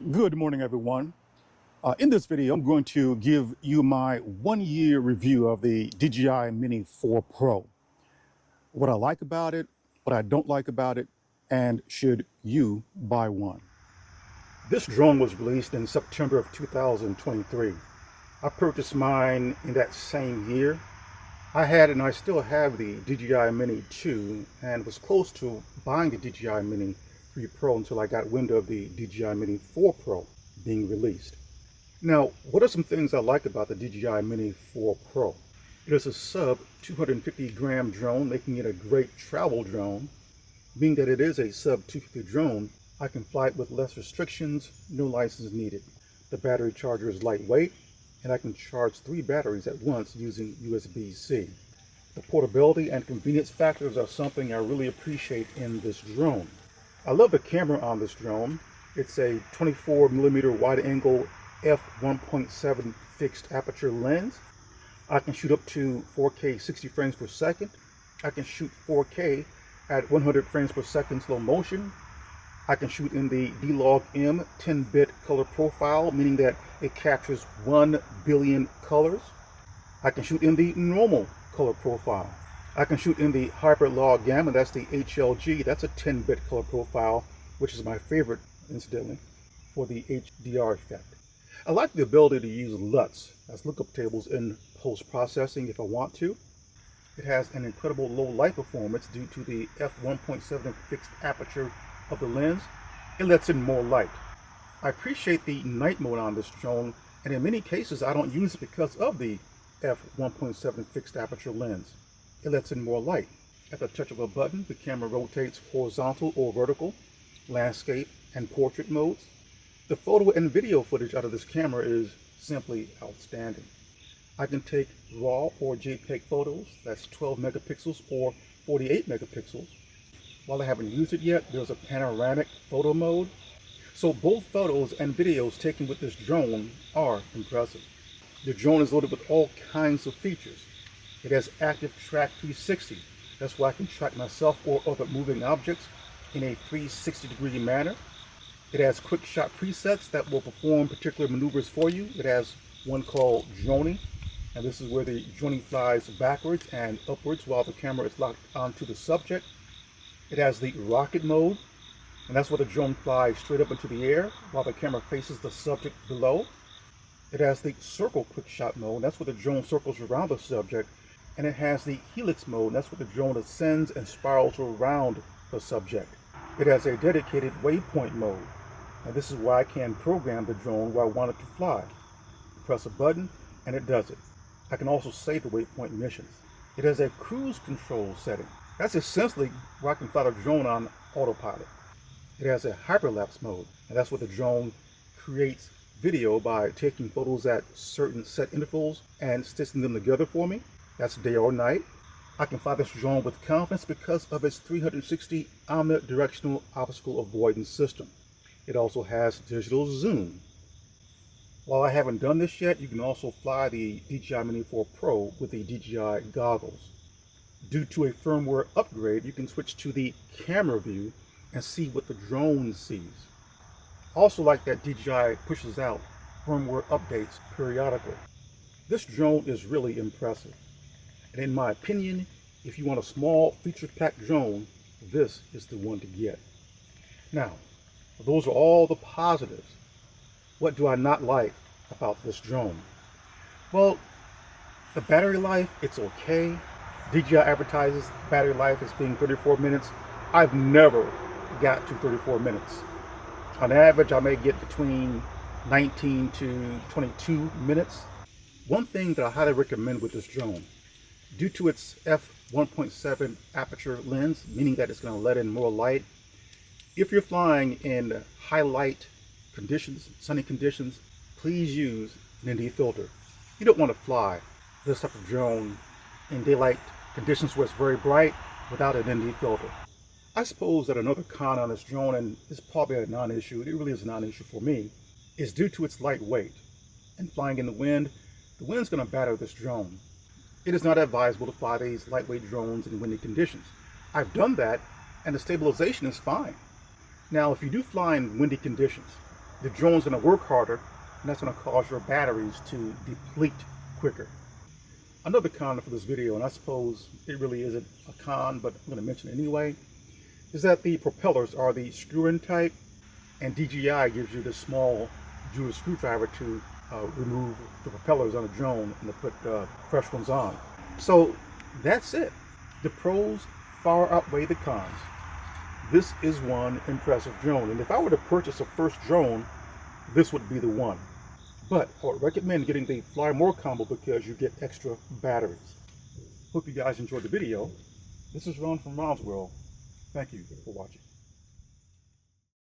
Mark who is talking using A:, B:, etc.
A: Good morning, everyone. In this video, I'm going to give you my 1-year review of the DJI Mini 4 Pro. What I like about it, what I don't like about it, and should you buy one? This drone was released in September of 2023. I purchased mine in that same year. I had and I still have the DJI Mini 2 and was close to buying the DJI Mini 3 Pro until I got wind of the DJI Mini 4 Pro being released. Now, what are some things I like about the DJI Mini 4 Pro? It is a sub 250 gram drone, making it a great travel drone. Being that it is a sub 250 drone, I can fly it with less restrictions, no license needed. The battery charger is lightweight, and I can charge 3 batteries at once using USB-C. The portability and convenience factors are something I really appreciate in this drone. I love the camera on this drone. It's a 24mm wide-angle f1.7 fixed aperture lens. I can shoot up to 4K 60 frames per second. I can shoot 4K at 100 frames per second slow motion. I can shoot in the D-Log-M 10-bit color profile, meaning that it captures 1 billion colors. I can shoot in the normal color profile. I can shoot in the Hyper-Log-M, and that's the HLG. That's a 10-bit color profile, which is my favorite, incidentally, for the HDR effect. I like the ability to use LUTs, as lookup tables, in post-processing if I want to. It has an incredible low light performance due to the f1.7 fixed aperture of the lens. It lets in more light. I appreciate the night mode on this drone, and in many cases I don't use it because of the f1.7 fixed aperture lens. It lets in more light. At the touch of a button, the camera rotates horizontal or vertical, landscape, and portrait modes. The photo and video footage out of this camera is simply outstanding. I can take RAW or JPEG photos, that's 12 megapixels or 48 megapixels. While I haven't used it yet, there's a panoramic photo mode. So both photos and videos taken with this drone are impressive. The drone is loaded with all kinds of features. It has active track 360. That's why I can track myself or other moving objects in a 360-degree manner. It has quick shot presets that will perform particular maneuvers for you. It has one called droning, and this is where the droning flies backwards and upwards while the camera is locked onto the subject. It has the rocket mode, and that's where the drone flies straight up into the air while the camera faces the subject below. It has the circle quick shot mode, that's where the drone circles around the subject. And it has the helix mode, that's where the drone ascends and spirals around the subject. It has a dedicated waypoint mode, and this is why I can program the drone where I want it to fly. Press a button and it does it. I can also save the waypoint missions. It has a cruise control setting. That's essentially where I can fly the drone on autopilot. It has a hyperlapse mode, and that's where the drone creates video by taking photos at certain set intervals and stitching them together for me. That's day or night. I can fly this drone with confidence because of its 360 omnidirectional obstacle avoidance system. It also has digital zoom. While I haven't done this yet, you can also fly the DJI Mini 4 Pro with the DJI goggles. Due to a firmware upgrade, you can switch to the camera view and see what the drone sees. Also like that DJI pushes out firmware updates periodically. This drone is really impressive. And in my opinion, if you want a small feature-packed drone, this is the one to get. Now, those are all the positives. What do I not like about this drone? Well, the battery life, it's okay. DJI advertises battery life as being 34 minutes. I've never got to 34 minutes. On average, I may get between 19 to 22 minutes. One thing that I highly recommend with this drone, due to its f1.7 aperture lens, meaning that it's going to let in more light, if you're flying in high light conditions, sunny conditions, please use an ND filter. You don't want to fly this type of drone in daylight conditions where it's very bright without an ND filter. I suppose that another con on this drone, and it's probably a non-issue, it really is a non-issue for me, is due to its light weight. And flying in the wind's going to batter this drone. It is not advisable to fly these lightweight drones in windy conditions. I've done that, and the stabilization is fine. Now, if you do fly in windy conditions, the drone's going to work harder, and that's going to cause your batteries to deplete quicker. Another con for this video, and I suppose it really isn't a con, but I'm going to mention it anyway, is that the propellers are the screw-in type, and DJI gives you this small jeweled screwdriver to remove the propellers on a drone and to put fresh ones on. So that's it. The pros far outweigh the cons. This is one impressive drone, and if I were to purchase a first drone, this would be the one. But I would recommend getting the Fly More combo because you get extra batteries. Hope you guys enjoyed the video. This is Ron from Ron's World. Thank you for watching.